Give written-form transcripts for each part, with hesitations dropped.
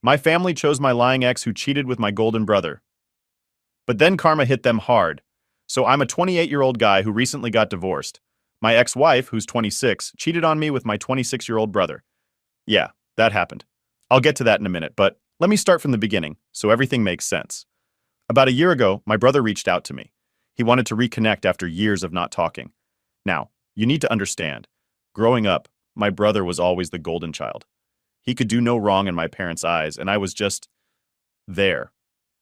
My family chose my lying ex who cheated with my golden brother. But then karma hit them hard. So I'm a 28-year-old guy who recently got divorced. My ex-wife, who's 26, cheated on me with my 26-year-old brother. Yeah, that happened. I'll get to that in a minute, but let me start from the beginning so everything makes sense. About a year ago, my brother reached out to me. He wanted to reconnect after years of not talking. Now, you need to understand, growing up, my brother was always the golden child. He could do no wrong in my parents' eyes, and I was just there.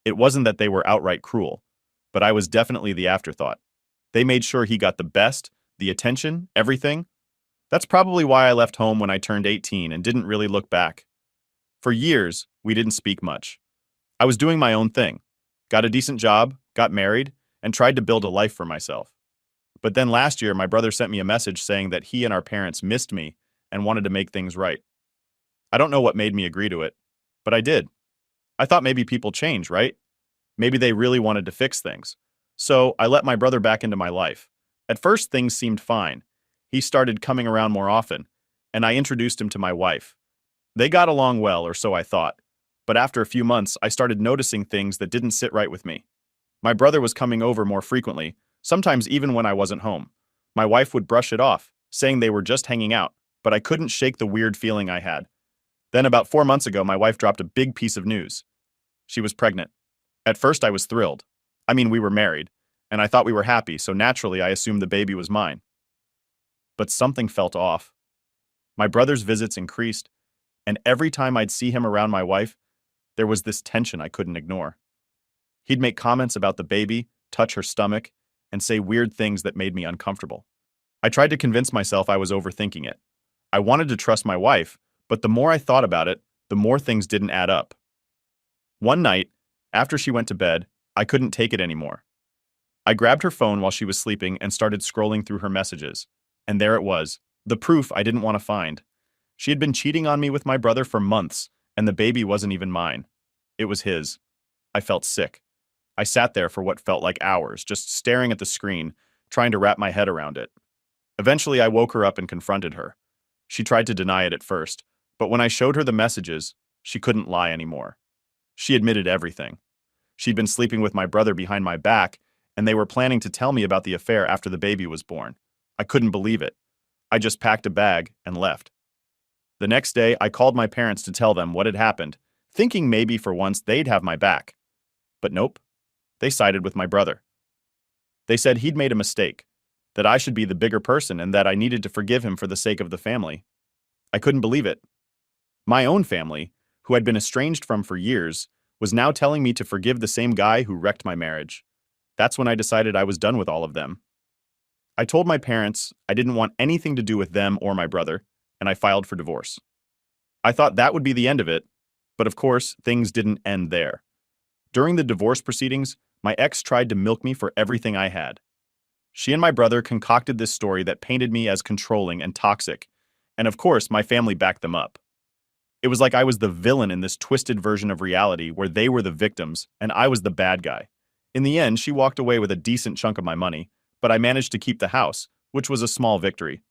It wasn't that they were outright cruel, but I was definitely the afterthought. They made sure he got the best, the attention, everything. That's probably why I left home when I turned 18 and didn't really look back. For years, we didn't speak much. I was doing my own thing, got a decent job, got married, and tried to build a life for myself. But then last year, my brother sent me a message saying that he and our parents missed me and wanted to make things right. I don't know what made me agree to it, but I did. I thought maybe people change, right? Maybe they really wanted to fix things. So I let my brother back into my life. At first, things seemed fine. He started coming around more often, and I introduced him to my wife. They got along well, or so I thought. But after a few months, I started noticing things that didn't sit right with me. My brother was coming over more frequently, sometimes even when I wasn't home. My wife would brush it off, saying they were just hanging out, but I couldn't shake the weird feeling I had. Then about 4 months ago, my wife dropped a big piece of news. She was pregnant. At first, I was thrilled. I mean, we were married, and I thought we were happy, so naturally I assumed the baby was mine. But something felt off. My brother's visits increased, and every time I'd see him around my wife, there was this tension I couldn't ignore. He'd make comments about the baby, touch her stomach, and say weird things that made me uncomfortable. I tried to convince myself I was overthinking it. I wanted to trust my wife, but the more I thought about it, the more things didn't add up. One night, after she went to bed, I couldn't take it anymore. I grabbed her phone while she was sleeping and started scrolling through her messages. And there it was, the proof I didn't want to find. She had been cheating on me with my brother for months, and the baby wasn't even mine. It was his. I felt sick. I sat there for what felt like hours, just staring at the screen, trying to wrap my head around it. Eventually, I woke her up and confronted her. She tried to deny it at first, but when I showed her the messages, she couldn't lie anymore. She admitted everything. She'd been sleeping with my brother behind my back, and they were planning to tell me about the affair after the baby was born. I couldn't believe it. I just packed a bag and left. The next day, I called my parents to tell them what had happened, thinking maybe for once they'd have my back. But nope. They sided with my brother. They said he'd made a mistake, that I should be the bigger person and that I needed to forgive him for the sake of the family. I couldn't believe it. My own family, who I'd been estranged from for years, was now telling me to forgive the same guy who wrecked my marriage. That's when I decided I was done with all of them. I told my parents I didn't want anything to do with them or my brother, and I filed for divorce. I thought that would be the end of it, but of course, things didn't end there. During the divorce proceedings, my ex tried to milk me for everything I had. She and my brother concocted this story that painted me as controlling and toxic, and of course, my family backed them up. It was like I was the villain in this twisted version of reality where they were the victims and I was the bad guy. In the end, she walked away with a decent chunk of my money, but I managed to keep the house, which was a small victory.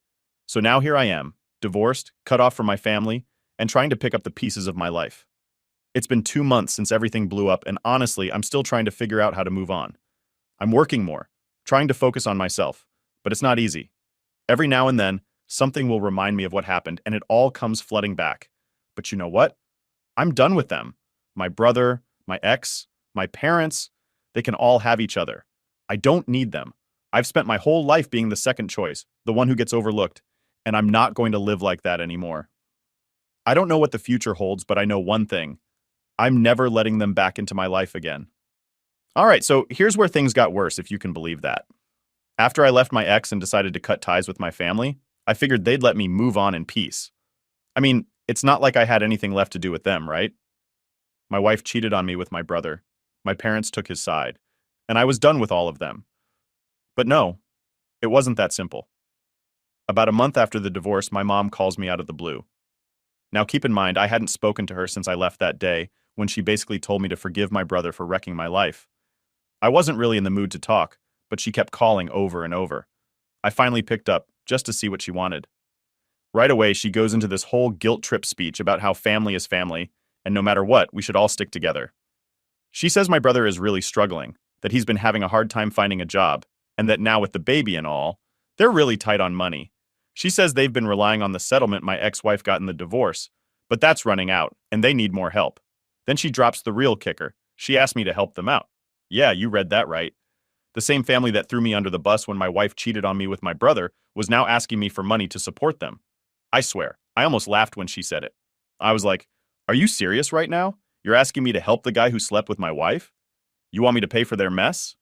So now here I am, divorced, cut off from my family, and trying to pick up the pieces of my life. It's been 2 months since everything blew up, and honestly, I'm still trying to figure out how to move on. I'm working more, trying to focus on myself, but it's not easy. Every now and then, something will remind me of what happened, and it all comes flooding back. But you know what? I'm done with them. My brother, my ex, my parents, they can all have each other. I don't need them. I've spent my whole life being the second choice, the one who gets overlooked, and I'm not going to live like that anymore. I don't know what the future holds, but I know one thing. I'm never letting them back into my life again. All right, so here's where things got worse, if you can believe that. After I left my ex and decided to cut ties with my family, I figured they'd let me move on in peace. I mean, it's not like I had anything left to do with them, right? My wife cheated on me with my brother. My parents took his side, and I was done with all of them. But no, it wasn't that simple. About a month after the divorce, my mom calls me out of the blue. Now keep in mind, I hadn't spoken to her since I left that day, when she basically told me to forgive my brother for wrecking my life. I wasn't really in the mood to talk, but she kept calling over and over. I finally picked up, just to see what she wanted. Right away, she goes into this whole guilt trip speech about how family is family, and no matter what, we should all stick together. She says my brother is really struggling, that he's been having a hard time finding a job, and that now with the baby and all, they're really tight on money. She says they've been relying on the settlement my ex-wife got in the divorce, but that's running out, and they need more help. Then she drops the real kicker. She asked me to help them out. Yeah, you read that right. The same family that threw me under the bus when my wife cheated on me with my brother was now asking me for money to support them. I swear, I almost laughed when she said it. I was like, are you serious right now? You're asking me to help the guy who slept with my wife? You want me to pay for their mess?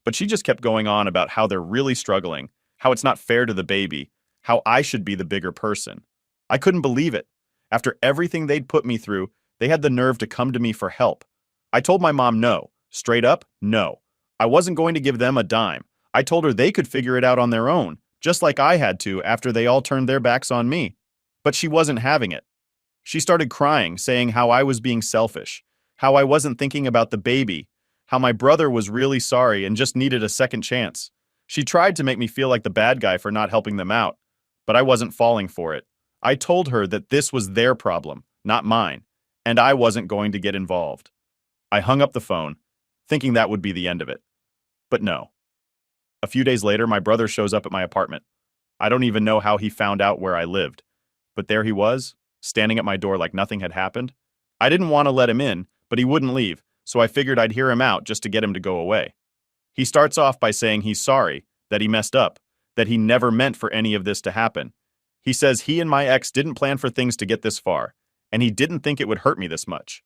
But she just kept going on about how they're really struggling, how it's not fair to the baby, how I should be the bigger person. I couldn't believe it. After everything they'd put me through, they had the nerve to come to me for help. I told my mom no. Straight up, no. I wasn't going to give them a dime. I told her they could figure it out on their own, just like I had to after they all turned their backs on me. But she wasn't having it. She started crying, saying how I was being selfish, how I wasn't thinking about the baby, how my brother was really sorry and just needed a second chance. She tried to make me feel like the bad guy for not helping them out, but I wasn't falling for it. I told her that this was their problem, not mine, and I wasn't going to get involved. I hung up the phone, thinking that would be the end of it. But no. A few days later, my brother shows up at my apartment. I don't even know how he found out where I lived, but there he was, standing at my door like nothing had happened. I didn't want to let him in, but he wouldn't leave, so I figured I'd hear him out just to get him to go away. He starts off by saying he's sorry, that he messed up, that he never meant for any of this to happen. He says he and my ex didn't plan for things to get this far, and he didn't think it would hurt me this much.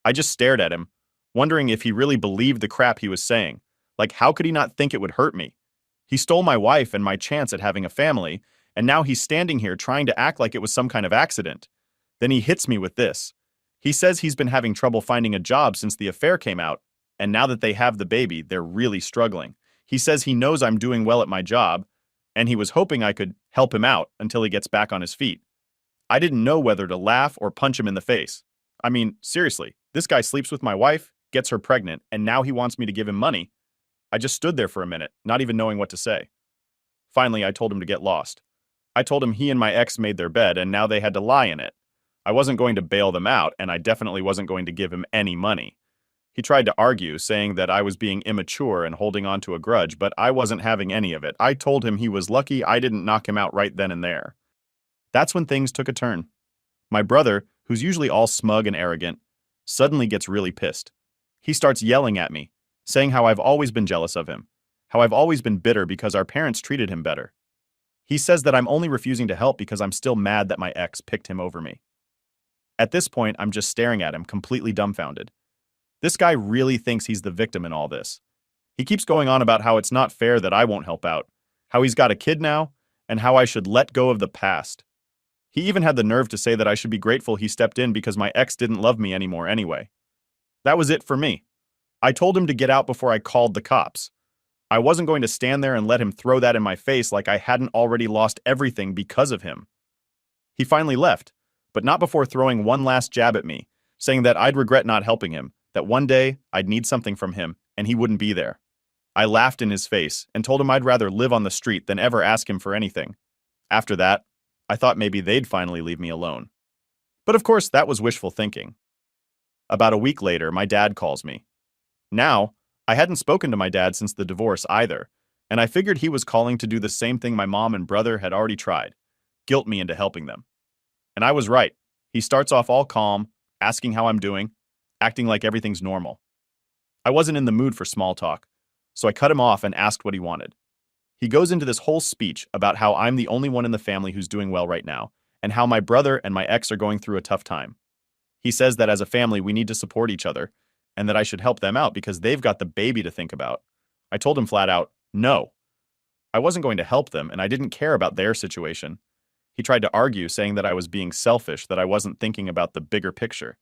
I just stared at him, wondering if he really believed the crap he was saying. Like, how could he not think it would hurt me? He stole my wife and my chance at having a family, and now he's standing here trying to act like it was some kind of accident. Then he hits me with this. He says he's been having trouble finding a job since the affair came out, and now that they have the baby, they're really struggling. He says he knows I'm doing well at my job, and he was hoping I could help him out until he gets back on his feet. I didn't know whether to laugh or punch him in the face. I mean, seriously, this guy sleeps with my wife, gets her pregnant, and now he wants me to give him money. I just stood there for a minute, not even knowing what to say. Finally, I told him to get lost. I told him he and my ex made their bed, and now they had to lie in it. I wasn't going to bail them out, and I definitely wasn't going to give him any money. He tried to argue, saying that I was being immature and holding on to a grudge, but I wasn't having any of it. I told him he was lucky I didn't knock him out right then and there. That's when things took a turn. My brother, who's usually all smug and arrogant, suddenly gets really pissed. He starts yelling at me, saying how I've always been jealous of him, how I've always been bitter because our parents treated him better. He says that I'm only refusing to help because I'm still mad that my ex picked him over me. At this point, I'm just staring at him, completely dumbfounded. This guy really thinks he's the victim in all this. He keeps going on about how it's not fair that I won't help out, how he's got a kid now, and how I should let go of the past. He even had the nerve to say that I should be grateful he stepped in because my ex didn't love me anymore anyway. That was it for me. I told him to get out before I called the cops. I wasn't going to stand there and let him throw that in my face like I hadn't already lost everything because of him. He finally left, but not before throwing one last jab at me, saying that I'd regret not helping him, that one day I'd need something from him and he wouldn't be there. I laughed in his face and told him I'd rather live on the street than ever ask him for anything. After that, I thought maybe they'd finally leave me alone. But of course, that was wishful thinking. About a week later, my dad calls me. Now, I hadn't spoken to my dad since the divorce either, and I figured he was calling to do the same thing my mom and brother had already tried, guilt me into helping them. And I was right. He starts off all calm, asking how I'm doing, acting like everything's normal. I wasn't in the mood for small talk, so I cut him off and asked what he wanted. He goes into this whole speech about how I'm the only one in the family who's doing well right now, and how my brother and my ex are going through a tough time. He says that as a family we need to support each other, and that I should help them out because they've got the baby to think about. I told him flat out, no. I wasn't going to help them, and I didn't care about their situation. He tried to argue, saying that I was being selfish, that I wasn't thinking about the bigger picture.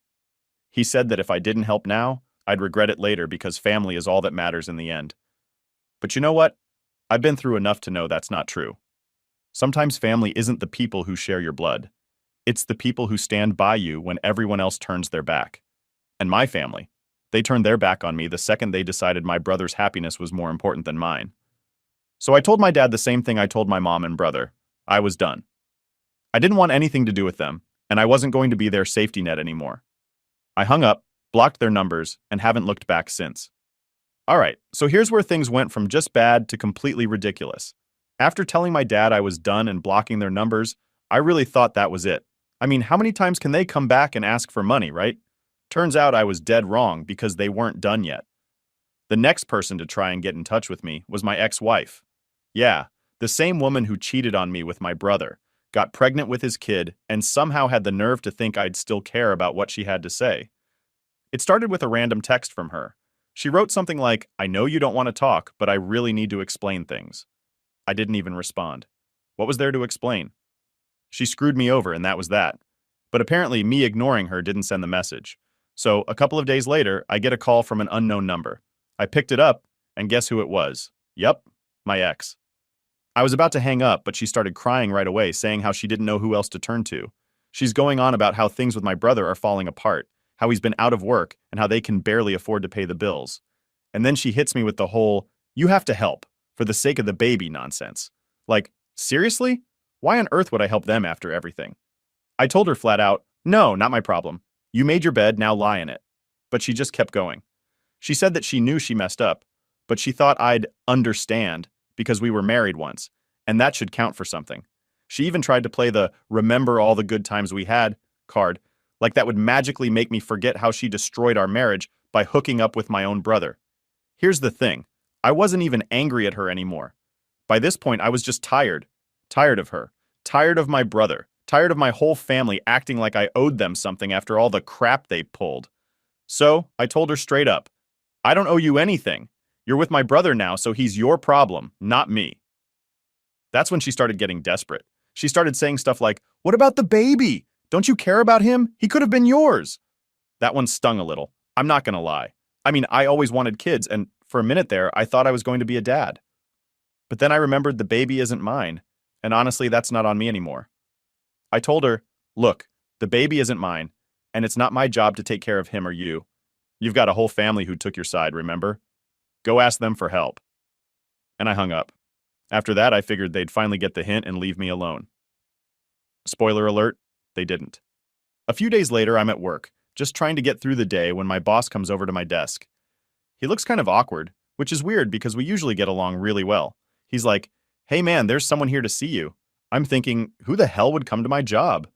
He said that if I didn't help now, I'd regret it later because family is all that matters in the end. But you know what? I've been through enough to know that's not true. Sometimes family isn't the people who share your blood. It's the people who stand by you when everyone else turns their back. And my family, they turned their back on me the second they decided my brother's happiness was more important than mine. So I told my dad the same thing I told my mom and brother. I was done. I didn't want anything to do with them, and I wasn't going to be their safety net anymore. I hung up, blocked their numbers, and haven't looked back since. Alright, so here's where things went from just bad to completely ridiculous. After telling my dad I was done and blocking their numbers, I really thought that was it. I mean, how many times can they come back and ask for money, right? Turns out I was dead wrong because they weren't done yet. The next person to try and get in touch with me was my ex-wife. Yeah, the same woman who cheated on me with my brother, got pregnant with his kid, and somehow had the nerve to think I'd still care about what she had to say. It started with a random text from her. She wrote something like, "I know you don't want to talk, but I really need to explain things." I didn't even respond. What was there to explain? She screwed me over, and that was that. But apparently, me ignoring her didn't send the message. So, a couple of days later, I get a call from an unknown number. I picked it up, and guess who it was? Yup, my ex. I was about to hang up, but she started crying right away, saying how she didn't know who else to turn to. She's going on about how things with my brother are falling apart, how he's been out of work, and how they can barely afford to pay the bills. And then she hits me with the whole, "you have to help, for the sake of the baby" nonsense. Like, seriously? Why on earth would I help them after everything? I told her flat out, "No, not my problem. You made your bed, now lie in it." But she just kept going. She said that she knew she messed up, but she thought I'd understand because we were married once, and that should count for something. She even tried to play the "remember all the good times we had" card, like that would magically make me forget how she destroyed our marriage by hooking up with my own brother. Here's the thing. I wasn't even angry at her anymore. By this point, I was just tired. Tired of her. Tired of my brother. Tired of my whole family acting like I owed them something after all the crap they pulled. So, I told her straight up, "I don't owe you anything. You're with my brother now, so he's your problem, not me." That's when she started getting desperate. She started saying stuff like, "What about the baby? Don't you care about him? He could have been yours." That one stung a little. I'm not gonna lie. I mean, I always wanted kids, and for a minute there, I thought I was going to be a dad. But then I remembered the baby isn't mine, and honestly, that's not on me anymore. I told her, "Look, the baby isn't mine, and it's not my job to take care of him or you. You've got a whole family who took your side, remember? Go ask them for help." And I hung up. After that, I figured they'd finally get the hint and leave me alone. Spoiler alert, they didn't. A few days later, I'm at work, just trying to get through the day when my boss comes over to my desk. He looks kind of awkward, which is weird because we usually get along really well. He's like, "Hey man, there's someone here to see you." I'm thinking, who the hell would come to my job?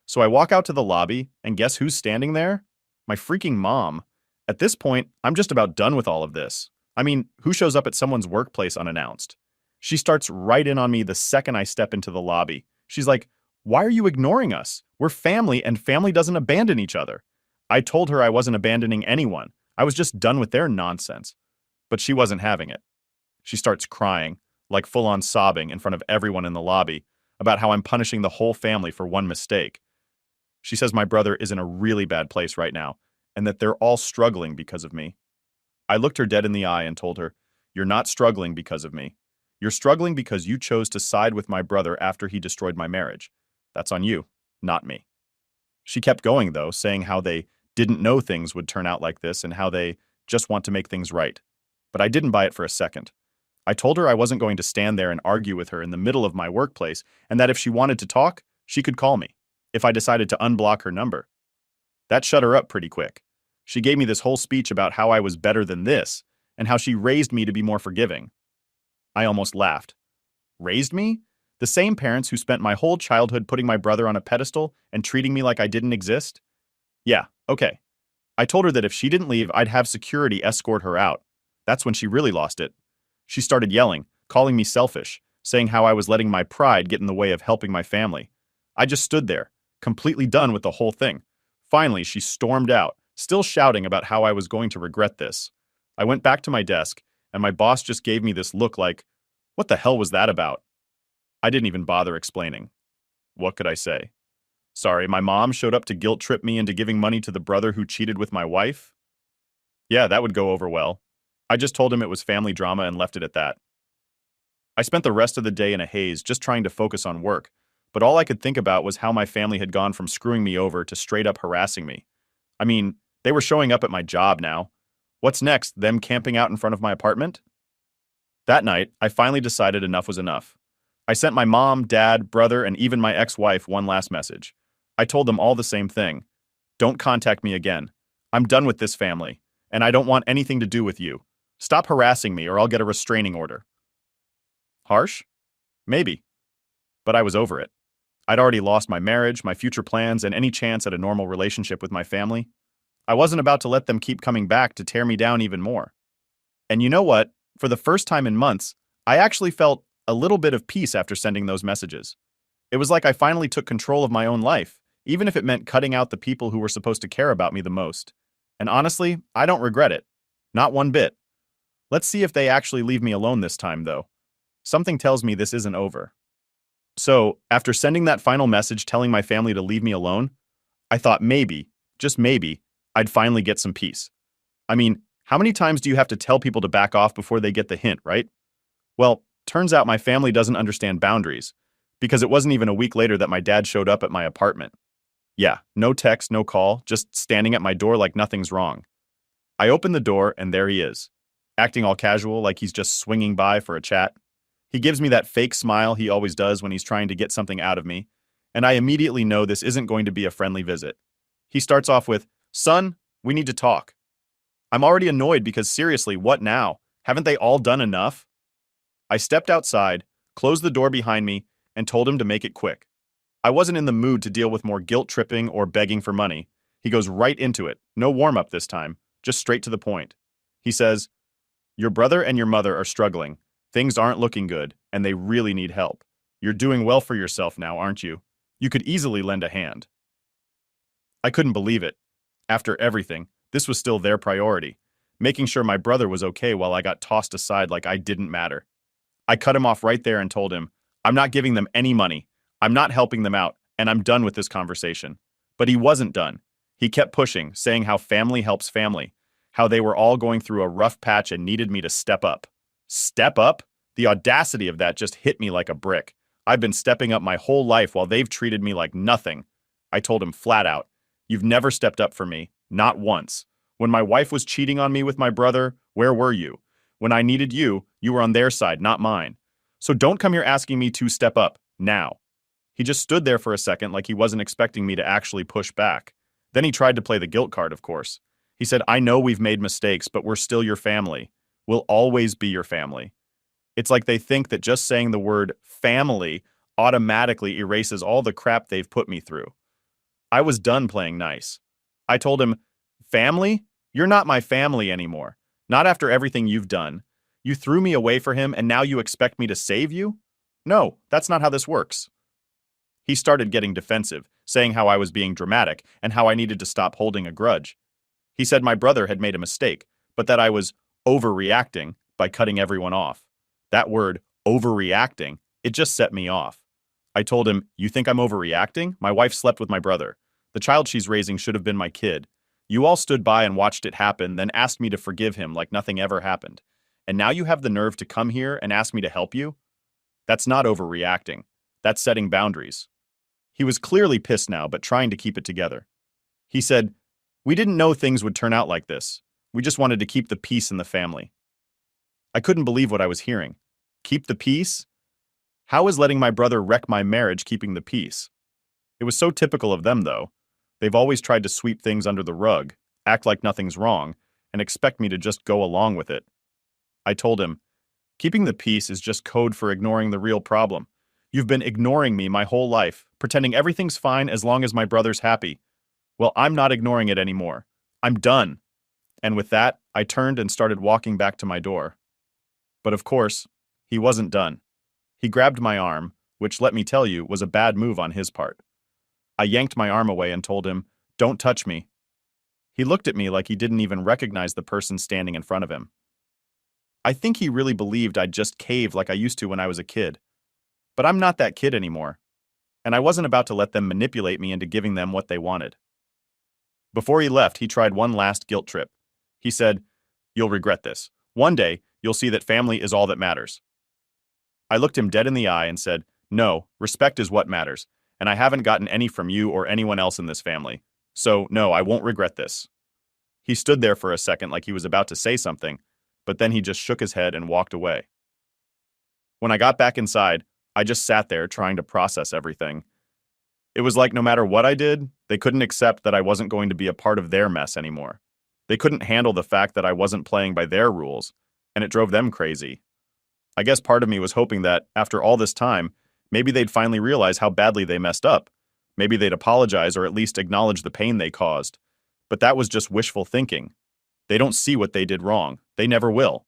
So I walk out to the lobby, and guess who's standing there? My freaking mom. At this point, I'm just about done with all of this. I mean, who shows up at someone's workplace unannounced? She starts right in on me the second I step into the lobby. She's like, "Why are you ignoring us? We're family, and family doesn't abandon each other." I told her I wasn't abandoning anyone. I was just done with their nonsense. But she wasn't having it. She starts crying, like full-on sobbing in front of everyone in the lobby, about how I'm punishing the whole family for one mistake. She says my brother is in a really bad place right now, and that they're all struggling because of me. I looked her dead in the eye and told her, "You're not struggling because of me. You're struggling because you chose to side with my brother after he destroyed my marriage. That's on you, not me." She kept going, though, saying how they didn't know things would turn out like this and how they just want to make things right. But I didn't buy it for a second. I told her I wasn't going to stand there and argue with her in the middle of my workplace, and that if she wanted to talk, she could call me, if I decided to unblock her number. That shut her up pretty quick. She gave me this whole speech about how I was better than this, and how she raised me to be more forgiving. I almost laughed. Raised me? The same parents who spent my whole childhood putting my brother on a pedestal and treating me like I didn't exist? Yeah, okay. I told her that if she didn't leave, I'd have security escort her out. That's when she really lost it. She started yelling, calling me selfish, saying how I was letting my pride get in the way of helping my family. I just stood there, completely done with the whole thing. Finally, she stormed out, still shouting about how I was going to regret this. I went back to my desk, and my boss just gave me this look like, "What the hell was that about?" I didn't even bother explaining. What could I say? Sorry, my mom showed up to guilt trip me into giving money to the brother who cheated with my wife? Yeah, that would go over well. I just told him it was family drama and left it at that. I spent the rest of the day in a haze just trying to focus on work, but all I could think about was how my family had gone from screwing me over to straight up harassing me. I mean, they were showing up at my job now. What's next, them camping out in front of my apartment? That night, I finally decided enough was enough. I sent my mom, dad, brother, and even my ex-wife one last message. I told them all the same thing. Don't contact me again. I'm done with this family, and I don't want anything to do with you. Stop harassing me or I'll get a restraining order. Harsh? Maybe. But I was over it. I'd already lost my marriage, my future plans, and any chance at a normal relationship with my family. I wasn't about to let them keep coming back to tear me down even more. And you know what? For the first time in months, I actually felt a little bit of peace after sending those messages. It was like I finally took control of my own life, even if it meant cutting out the people who were supposed to care about me the most. And honestly, I don't regret it. Not one bit. Let's see if they actually leave me alone this time, though. Something tells me this isn't over. So, after sending that final message telling my family to leave me alone, I thought maybe, just maybe, I'd finally get some peace. I mean, how many times do you have to tell people to back off before they get the hint, right? Well, turns out my family doesn't understand boundaries, because it wasn't even a week later that my dad showed up at my apartment. Yeah, no text, no call, just standing at my door like nothing's wrong. I open the door and there he is, acting all casual like he's just swinging by for a chat. He gives me that fake smile he always does when he's trying to get something out of me, and I immediately know this isn't going to be a friendly visit. He starts off with, "Son, we need to talk." I'm already annoyed because seriously, what now? Haven't they all done enough? I stepped outside, closed the door behind me, and told him to make it quick. I wasn't in the mood to deal with more guilt tripping or begging for money. He goes right into it, no warm-up this time, just straight to the point. He says, "Your brother and your mother are struggling. Things aren't looking good, and they really need help. You're doing well for yourself now, aren't you? You could easily lend a hand." I couldn't believe it. After everything, this was still their priority, making sure my brother was okay while I got tossed aside like I didn't matter. I cut him off right there and told him, "I'm not giving them any money. I'm not helping them out, and I'm done with this conversation." But he wasn't done. He kept pushing, saying how family helps family, how they were all going through a rough patch and needed me to step up. Step up? The audacity of that just hit me like a brick. I've been stepping up my whole life while they've treated me like nothing. I told him flat out, "You've never stepped up for me, not once. When my wife was cheating on me with my brother, where were you? When I needed you, you were on their side, not mine. So don't come here asking me to step up, now." He just stood there for a second like he wasn't expecting me to actually push back. Then he tried to play the guilt card, of course. He said, "I know we've made mistakes, but we're still your family. We'll always be your family." It's like they think that just saying the word family automatically erases all the crap they've put me through. I was done playing nice. I told him, "Family? You're not my family anymore. Not after everything you've done. You threw me away for him and now you expect me to save you? No, that's not how this works." He started getting defensive, saying how I was being dramatic and how I needed to stop holding a grudge. He said my brother had made a mistake, but that I was overreacting by cutting everyone off. That word, overreacting, it just set me off. I told him, "You think I'm overreacting? My wife slept with my brother. The child she's raising should have been my kid. You all stood by and watched it happen, then asked me to forgive him like nothing ever happened. And now you have the nerve to come here and ask me to help you? That's not overreacting. That's setting boundaries." He was clearly pissed now, but trying to keep it together. He said, "We didn't know things would turn out like this. We just wanted to keep the peace in the family." I couldn't believe what I was hearing. Keep the peace? How is letting my brother wreck my marriage keeping the peace? It was so typical of them, though. They've always tried to sweep things under the rug, act like nothing's wrong, and expect me to just go along with it. I told him, "Keeping the peace is just code for ignoring the real problem. You've been ignoring me my whole life, pretending everything's fine as long as my brother's happy. Well, I'm not ignoring it anymore. I'm done." And with that, I turned and started walking back to my door. But of course, he wasn't done. He grabbed my arm, which, let me tell you, was a bad move on his part. I yanked my arm away and told him, "Don't touch me." He looked at me like he didn't even recognize the person standing in front of him. I think he really believed I'd just cave like I used to when I was a kid. But I'm not that kid anymore, and I wasn't about to let them manipulate me into giving them what they wanted. Before he left, he tried one last guilt trip. He said, "You'll regret this. One day, you'll see that family is all that matters." I looked him dead in the eye and said, "No, respect is what matters, and I haven't gotten any from you or anyone else in this family. So, no, I won't regret this." He stood there for a second like he was about to say something, but then he just shook his head and walked away. When I got back inside, I just sat there trying to process everything. It was like no matter what I did, they couldn't accept that I wasn't going to be a part of their mess anymore. They couldn't handle the fact that I wasn't playing by their rules, and it drove them crazy. I guess part of me was hoping that, after all this time, maybe they'd finally realize how badly they messed up. Maybe they'd apologize or at least acknowledge the pain they caused. But that was just wishful thinking. They don't see what they did wrong. They never will.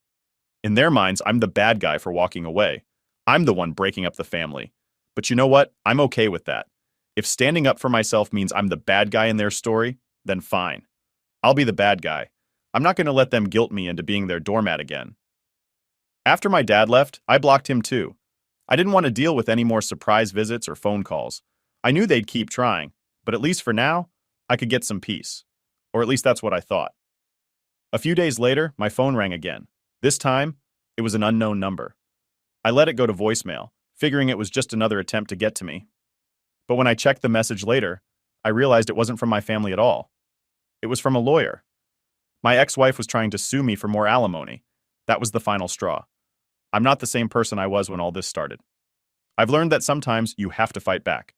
In their minds, I'm the bad guy for walking away. I'm the one breaking up the family. But you know what? I'm okay with that. If standing up for myself means I'm the bad guy in their story, then fine. I'll be the bad guy. I'm not going to let them guilt me into being their doormat again. After my dad left, I blocked him too. I didn't want to deal with any more surprise visits or phone calls. I knew they'd keep trying, but at least for now, I could get some peace. Or at least that's what I thought. A few days later, my phone rang again. This time, it was an unknown number. I let it go to voicemail, figuring it was just another attempt to get to me. But when I checked the message later, I realized it wasn't from my family at all. It was from a lawyer. My ex-wife was trying to sue me for more alimony. That was the final straw. I'm not the same person I was when all this started. I've learned that sometimes you have to fight back.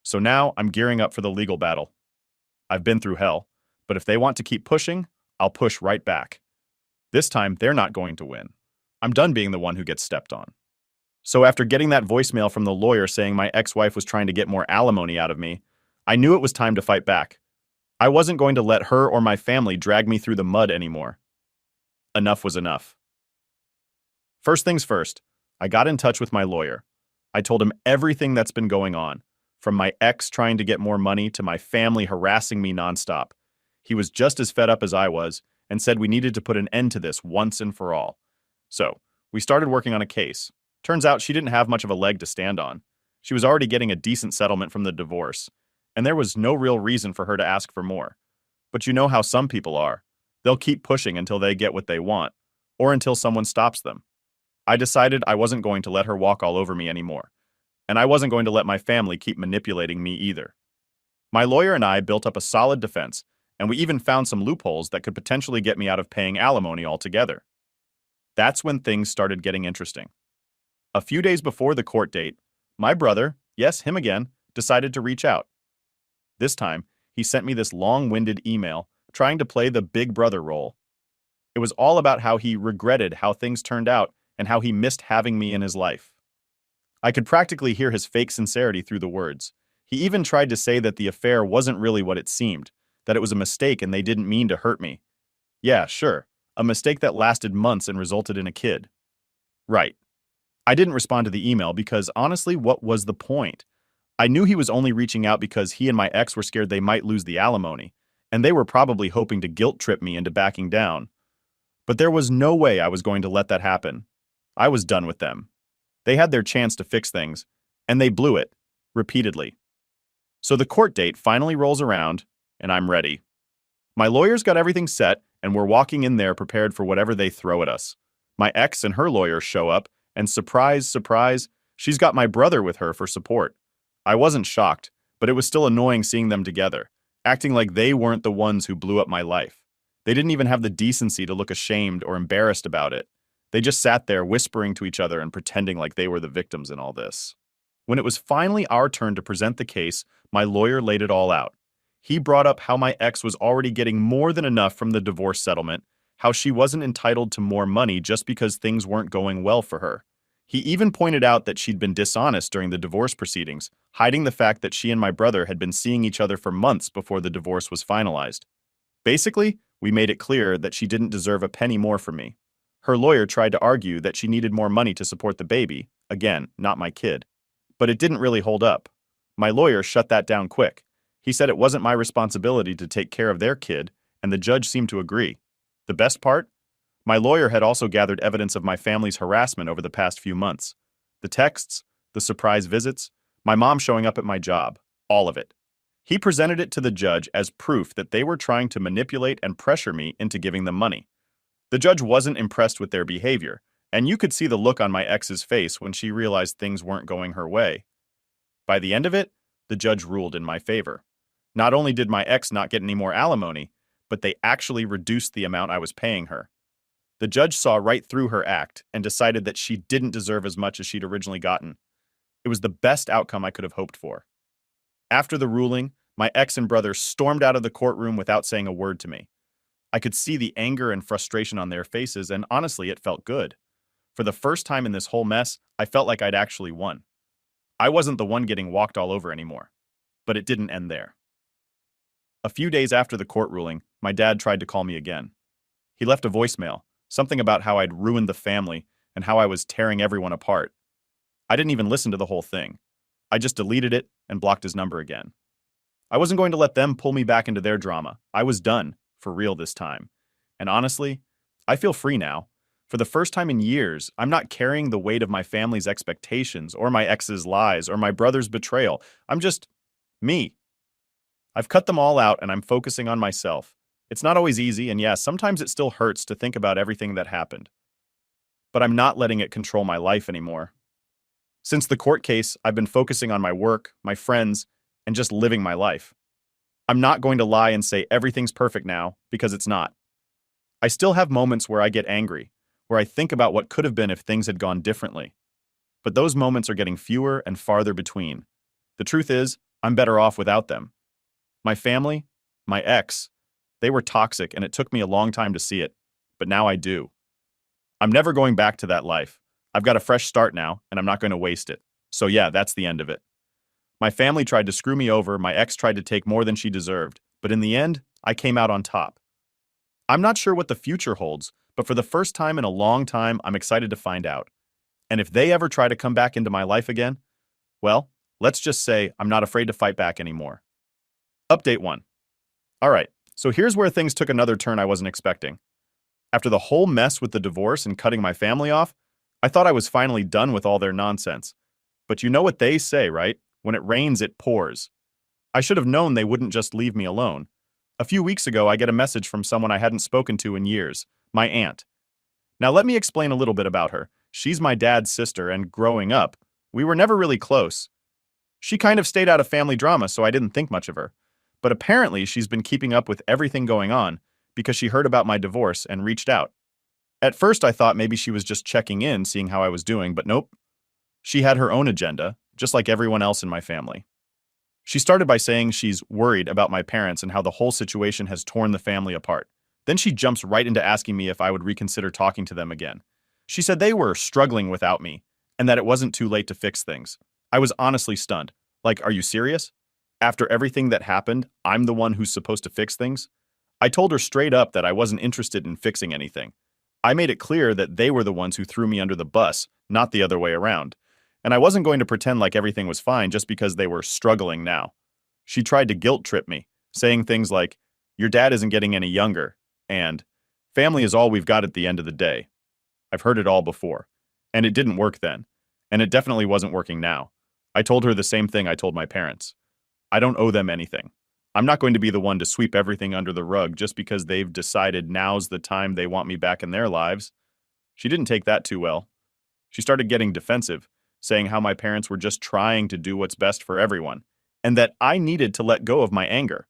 So now I'm gearing up for the legal battle. I've been through hell, but if they want to keep pushing, I'll push right back. This time, they're not going to win. I'm done being the one who gets stepped on. So after getting that voicemail from the lawyer saying my ex-wife was trying to get more alimony out of me, I knew it was time to fight back. I wasn't going to let her or my family drag me through the mud anymore. Enough was enough. First things first, I got in touch with my lawyer. I told him everything that's been going on, from my ex trying to get more money to my family harassing me nonstop. He was just as fed up as I was and said we needed to put an end to this once and for all. So, we started working on a case. Turns out she didn't have much of a leg to stand on. She was already getting a decent settlement from the divorce, and there was no real reason for her to ask for more. But you know how some people are. They'll keep pushing until they get what they want, or until someone stops them. I decided I wasn't going to let her walk all over me anymore, and I wasn't going to let my family keep manipulating me either. My lawyer and I built up a solid defense, and we even found some loopholes that could potentially get me out of paying alimony altogether. That's when things started getting interesting. A few days before the court date, my brother, yes, him again, decided to reach out. This time, he sent me this long-winded email trying to play the big brother role. It was all about how he regretted how things turned out and how he missed having me in his life. I could practically hear his fake sincerity through the words. He even tried to say that the affair wasn't really what it seemed, that it was a mistake and they didn't mean to hurt me. Yeah, sure, a mistake that lasted months and resulted in a kid. Right. I didn't respond to the email because, honestly, what was the point? I knew he was only reaching out because he and my ex were scared they might lose the alimony, and they were probably hoping to guilt-trip me into backing down. But there was no way I was going to let that happen. I was done with them. They had their chance to fix things, and they blew it, repeatedly. So the court date finally rolls around, and I'm ready. My lawyers got everything set, and we're walking in there prepared for whatever they throw at us. My ex and her lawyers show up, and surprise, surprise, she's got my brother with her for support. I wasn't shocked, but it was still annoying seeing them together, acting like they weren't the ones who blew up my life. They didn't even have the decency to look ashamed or embarrassed about it. They just sat there whispering to each other and pretending like they were the victims in all this. When it was finally our turn to present the case, my lawyer laid it all out. He brought up how my ex was already getting more than enough from the divorce settlement, how she wasn't entitled to more money just because things weren't going well for her. He even pointed out that she'd been dishonest during the divorce proceedings, hiding the fact that she and my brother had been seeing each other for months before the divorce was finalized. Basically, we made it clear that she didn't deserve a penny more from me. Her lawyer tried to argue that she needed more money to support the baby, again, not my kid. But it didn't really hold up. My lawyer shut that down quick. He said it wasn't my responsibility to take care of their kid, and the judge seemed to agree. The best part? My lawyer had also gathered evidence of my family's harassment over the past few months. The texts, the surprise visits, my mom showing up at my job, all of it. He presented it to the judge as proof that they were trying to manipulate and pressure me into giving them money. The judge wasn't impressed with their behavior, and you could see the look on my ex's face when she realized things weren't going her way. By the end of it, the judge ruled in my favor. Not only did my ex not get any more alimony, but they actually reduced the amount I was paying her. The judge saw right through her act and decided that she didn't deserve as much as she'd originally gotten. It was the best outcome I could have hoped for. After the ruling, my ex and brother stormed out of the courtroom without saying a word to me. I could see the anger and frustration on their faces, and honestly, it felt good. For the first time in this whole mess, I felt like I'd actually won. I wasn't the one getting walked all over anymore. But it didn't end there. A few days after the court ruling, my dad tried to call me again. He left a voicemail, something about how I'd ruined the family and how I was tearing everyone apart. I didn't even listen to the whole thing. I just deleted it and blocked his number again. I wasn't going to let them pull me back into their drama. I was done, for real this time. And honestly, I feel free now. For the first time in years, I'm not carrying the weight of my family's expectations or my ex's lies or my brother's betrayal. I'm just me. I've cut them all out and I'm focusing on myself. It's not always easy, and yes, sometimes it still hurts to think about everything that happened. But I'm not letting it control my life anymore. Since the court case, I've been focusing on my work, my friends, and just living my life. I'm not going to lie and say everything's perfect now, because it's not. I still have moments where I get angry, where I think about what could have been if things had gone differently. But those moments are getting fewer and farther between. The truth is, I'm better off without them. My family, my ex, they were toxic and it took me a long time to see it, but now I do. I'm never going back to that life. I've got a fresh start now, and I'm not going to waste it. So yeah, that's the end of it. My family tried to screw me over, my ex tried to take more than she deserved, but in the end, I came out on top. I'm not sure what the future holds, but for the first time in a long time, I'm excited to find out. And if they ever try to come back into my life again, well, let's just say I'm not afraid to fight back anymore. Update 1. Alright, so here's where things took another turn I wasn't expecting. After the whole mess with the divorce and cutting my family off, I thought I was finally done with all their nonsense. But you know what they say, right? When it rains, it pours. I should have known they wouldn't just leave me alone. A few weeks ago, I get a message from someone I hadn't spoken to in years, my aunt. Now let me explain a little bit about her. She's my dad's sister, and growing up, we were never really close. She kind of stayed out of family drama, so I didn't think much of her. But apparently, she's been keeping up with everything going on because she heard about my divorce and reached out. At first, I thought maybe she was just checking in, seeing how I was doing, but nope. She had her own agenda, just like everyone else in my family. She started by saying she's worried about my parents and how the whole situation has torn the family apart. Then she jumps right into asking me if I would reconsider talking to them again. She said they were struggling without me, and that it wasn't too late to fix things. I was honestly stunned. Like, are you serious? After everything that happened, I'm the one who's supposed to fix things? I told her straight up that I wasn't interested in fixing anything. I made it clear that they were the ones who threw me under the bus, not the other way around. And I wasn't going to pretend like everything was fine just because they were struggling now. She tried to guilt trip me, saying things like, "Your dad isn't getting any younger," and "Family is all we've got at the end of the day." I've heard it all before. And it didn't work then. And it definitely wasn't working now. I told her the same thing I told my parents. I don't owe them anything. I'm not going to be the one to sweep everything under the rug just because they've decided now's the time they want me back in their lives. She didn't take that too well. She started getting defensive, saying how my parents were just trying to do what's best for everyone, and that I needed to let go of my anger.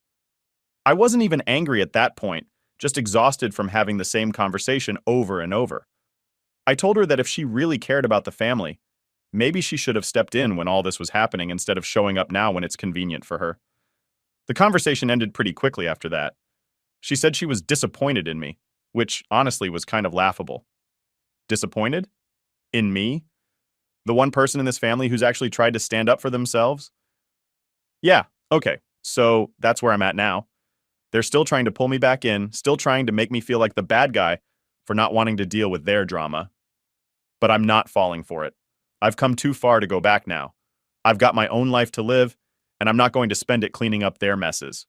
I wasn't even angry at that point, just exhausted from having the same conversation over and over. I told her that if she really cared about the family, maybe she should have stepped in when all this was happening instead of showing up now when it's convenient for her. The conversation ended pretty quickly after that. She said she was disappointed in me, which honestly was kind of laughable. Disappointed? In me? The one person in this family who's actually tried to stand up for themselves? Yeah, okay, so that's where I'm at now. They're still trying to pull me back in, still trying to make me feel like the bad guy for not wanting to deal with their drama. But I'm not falling for it. I've come too far to go back now. I've got my own life to live, and I'm not going to spend it cleaning up their messes.